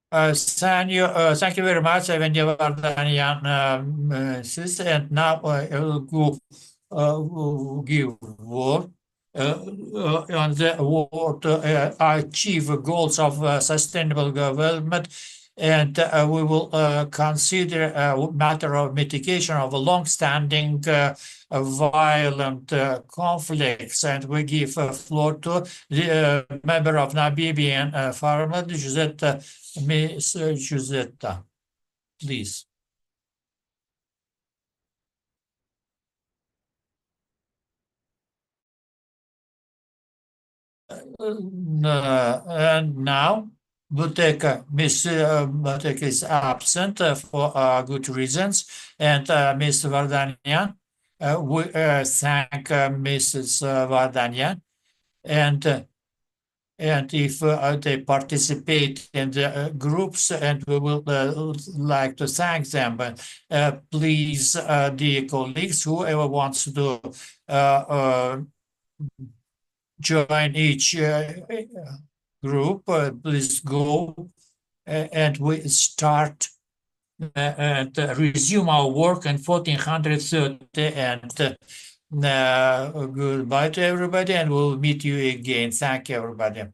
Thank you very much, Efendi Vardanyan. Siz, and now I will give word on the word achieve goals of sustainable development, and we will consider a matter of mitigation of long-standing violent conflicts, and we give floor to the member of Namibian Parliament, Miss Giusetta, please. And now, Miss Buteka is absent for good reasons, and Miss Vardanian. We thank Mrs. Vardanian, and if they participate in the groups, and we will like to thank them. But please, dear colleagues, whoever wants to join each group, please go, and we start and resume our work in 1430. And goodbye to everybody, and we'll meet you again. Thank you, everybody.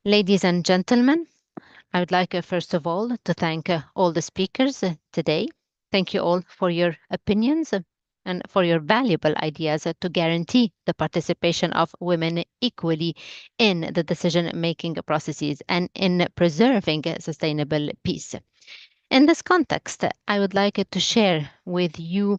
Ladies and gentlemen, I would like, first of all, to thank all the speakers today. Thank you all for your opinions and for your valuable ideas to guarantee the participation of women equally in the decision-making processes and in preserving sustainable peace. In this context, I would like to share with you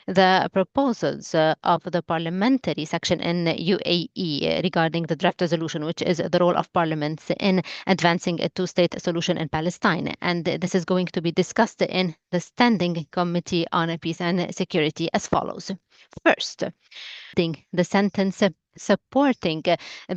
the proposals of the parliamentary section in UAE regarding the draft resolution, which is the role of parliaments in advancing a two-state solution in Palestine. And this is going to be discussed in the Standing Committee on Peace and Security as follows. First, the sentence supporting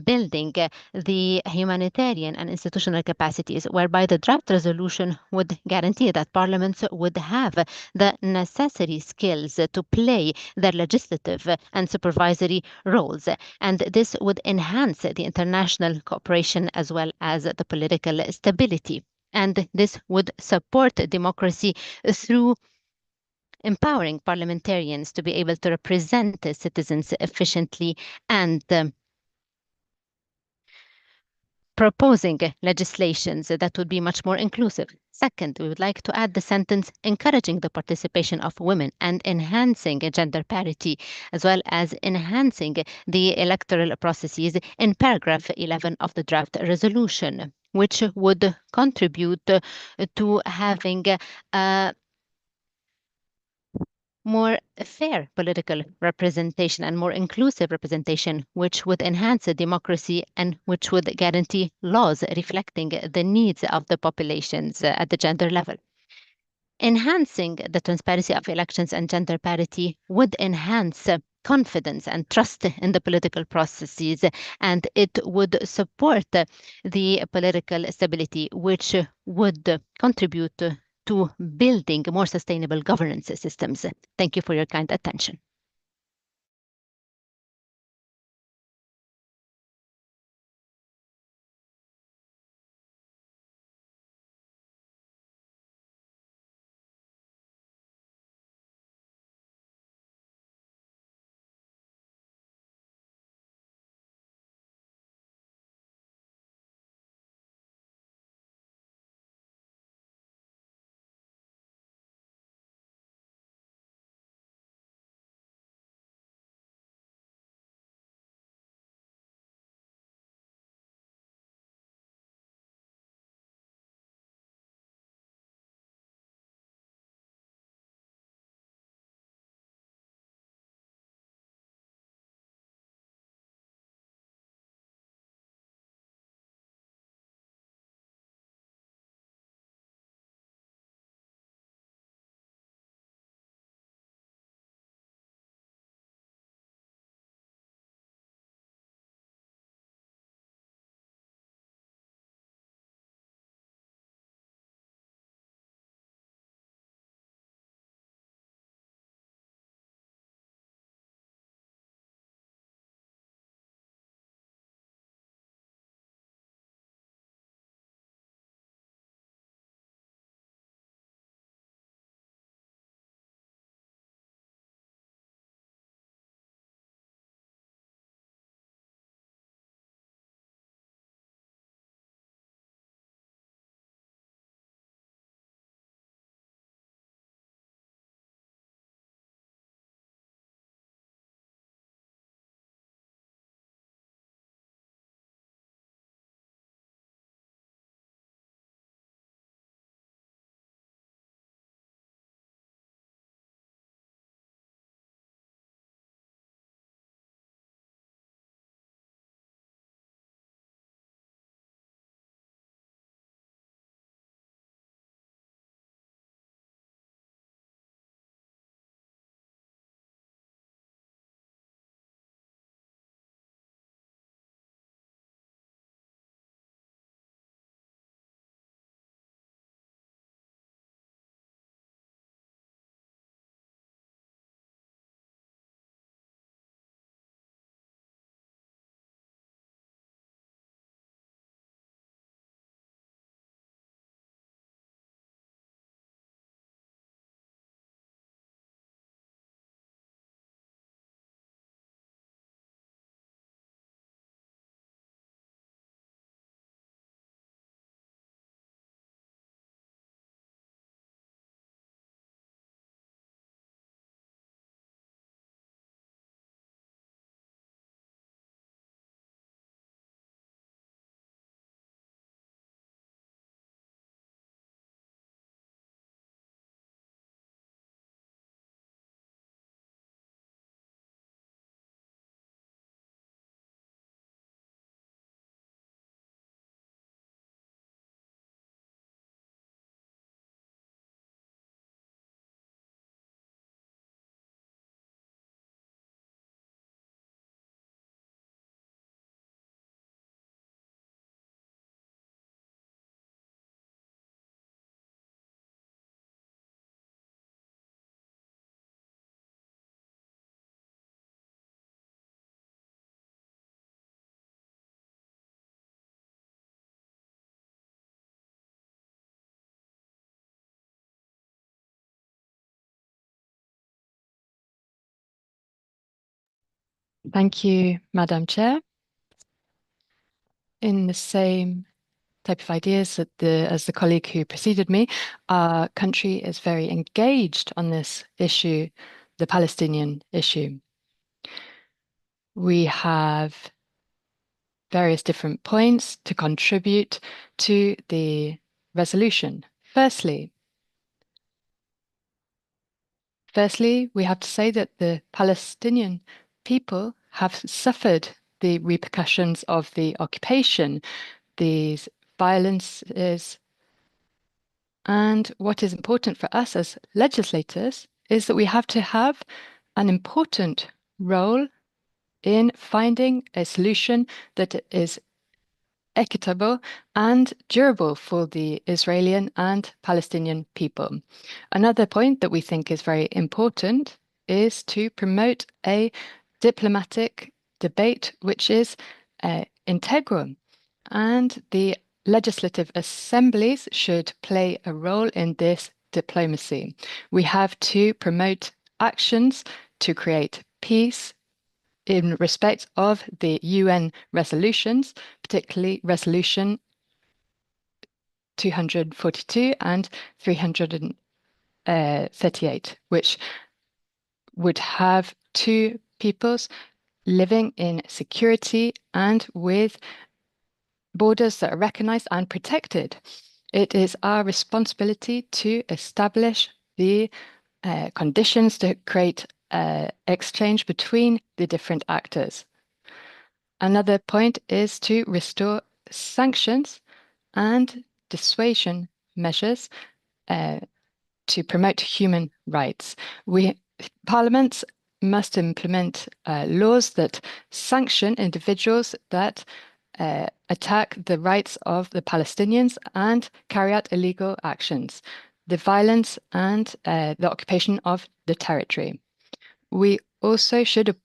building the humanitarian and institutional capacities, whereby the draft resolution would guarantee that parliaments would have the necessary skills to play their legislative and supervisory roles. And this would enhance the international cooperation as well as the political stability. And this would support democracy through empowering parliamentarians to be able to represent the citizens efficiently and proposing legislations that would be much more inclusive. Second, we would like to add the sentence encouraging the participation of women and enhancing gender parity, as well as enhancing the electoral processes in paragraph 11 of the draft resolution, which would contribute to having a more fair political representation and more inclusive representation, which would enhance democracy and which would guarantee laws reflecting the needs of the populations at the gender level. Enhancing the transparency of elections and gender parity would enhance confidence and trust in the political processes, and it would support the political stability, which would contribute to building more sustainable governance systems. Thank you for your kind attention. Thank you, Madam Chair. In the same type of ideas that as the colleague who preceded me, our country is very engaged on this issue, the Palestinian issue. We have various different points to contribute to the resolution. Firstly, we have to say that the Palestinian people have suffered the repercussions of the occupation, these violences. And what is important for us as legislators is that we have to have an important role in finding a solution that is equitable and durable for the Israeli and Palestinian people. Another point that we think is very important is to promote a diplomatic debate which is integral, and the legislative assemblies should play a role in this diplomacy. We have to promote actions to create peace in respect of the UN resolutions, particularly Resolution 242 and 338, which would have two peoples living in security and with borders that are recognized and protected. It is our responsibility to establish the conditions to create exchange between the different actors. Another point is to restore sanctions and dissuasion measures to promote human rights. Parliaments must implement laws that sanction individuals that attack the rights of the Palestinians and carry out illegal actions, the violence and the occupation of the territory. We also should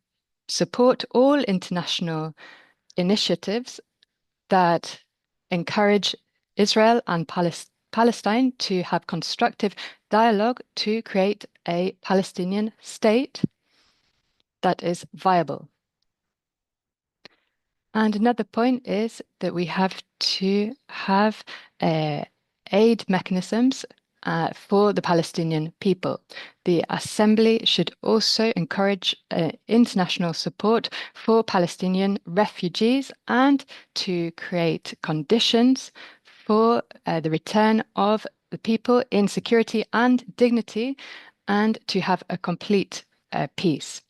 support all international initiatives that encourage Israel and Palestine to have constructive dialogue to create a Palestinian state that is viable. And another point is that we have to have aid mechanisms for the Palestinian people. The Assembly should also encourage international support for Palestinian refugees and to create conditions for the return of the people in security and dignity, and to have a complete peace.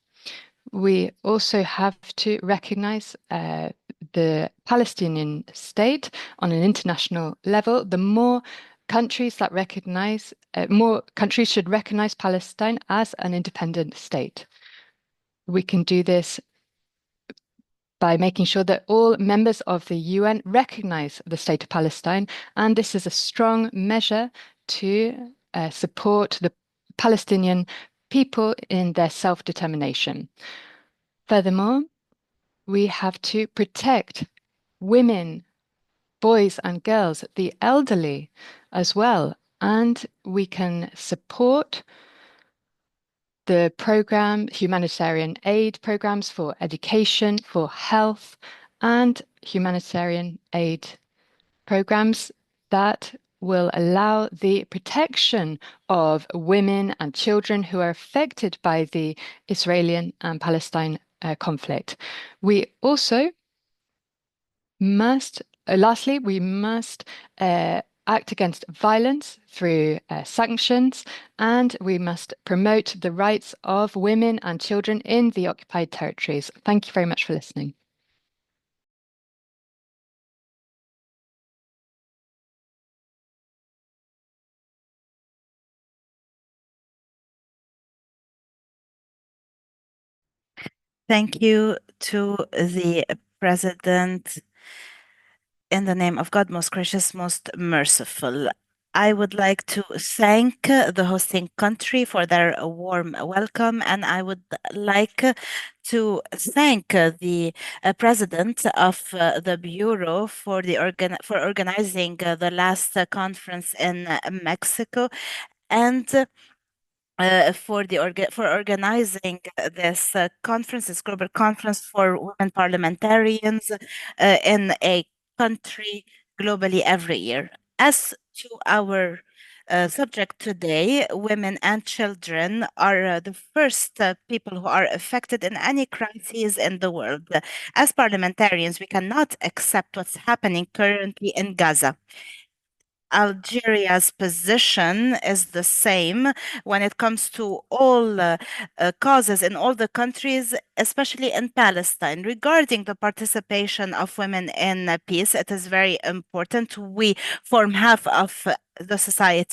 We also have to recognize the Palestinian state on an international level. The more countries that recognize, more countries should recognize Palestine as an independent state. We can do this by making sure that all members of the UN recognize the state of Palestine, and this is a strong measure to support the Palestinian people in their self-determination. Furthermore, we have to protect women, boys and girls, the elderly as well, and we can support the humanitarian aid programs for education, for health, and humanitarian aid programs that will allow the protection of women and children who are affected by the Israeli and Palestine conflict. We also must, lastly, we must act against violence through sanctions, and we must promote the rights of women and children in the occupied territories. Thank you very much for listening. Thank you to the President. In the name of God, most gracious, most merciful. I would like to thank the hosting country for their warm welcome, and I would like to thank the president of the Bureau for organizing the last conference in Mexico, and for organizing this conference, this global conference for women parliamentarians in a country globally every year. As to our subject today, women and children are the first people who are affected in any crises in the world. As parliamentarians, we cannot accept what's happening currently in Gaza. Algeria's position is the same when it comes to all causes in all the countries, especially in Palestine. Regarding the participation of women in peace, it is very important. We form half of the society